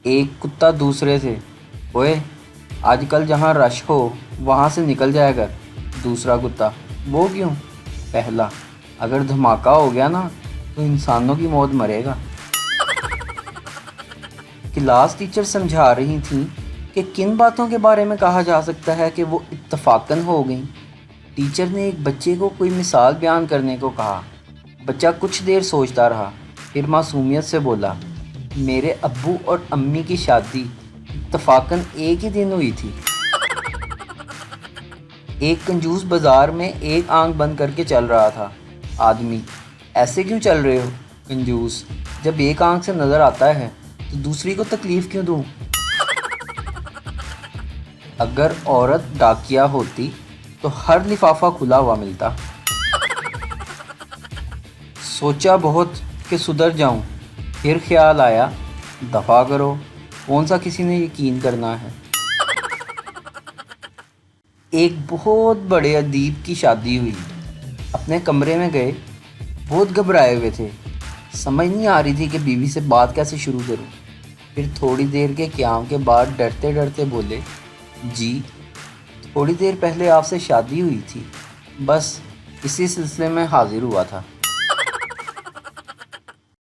ایک کتا دوسرے سے، اوئے آج کل جہاں رش ہو وہاں سے نکل جائے کر۔ دوسرا کتا، وہ کیوں؟ پہلا، اگر دھماکہ ہو گیا نا تو انسانوں کی موت مرے گا۔ کلاس ٹیچر سمجھا رہی تھیں کہ کن باتوں کے بارے میں کہا جا سکتا ہے کہ وہ اتفاقاً ہو گئیں۔ ٹیچر نے ایک بچے کو کوئی مثال بیان کرنے کو کہا۔ بچہ کچھ دیر سوچتا رہا، پھر معصومیت سے بولا، میرے ابو اور امی کی شادی اتفاقاً ایک ہی دن ہوئی تھی۔ ایک کنجوس بازار میں ایک آنکھ بند کر کے چل رہا تھا۔ آدمی، ایسے کیوں چل رہے ہو کنجوس؟ جب ایک آنکھ سے نظر آتا ہے تو دوسری کو تکلیف کیوں دوں؟ اگر عورت ڈاکیہ ہوتی تو ہر لفافہ کھلا ہوا ملتا۔ سوچا بہت کہ سدھر جاؤں، پھر خیال آیا دفع کرو، کون سا کسی نے یقین کرنا ہے۔ ایک بہت بڑے ادیب کی شادی ہوئی۔ اپنے کمرے میں گئے، بہت گھبرائے ہوئے تھے، سمجھ نہیں آ رہی تھی کہ بیوی سے بات کیسے شروع کروں۔ پھر تھوڑی دیر کے قیام کے بعد ڈرتے ڈرتے بولے، جی تھوڑی دیر پہلے آپ سے شادی ہوئی تھی، بس اسی سلسلے میں حاضر ہوا تھا۔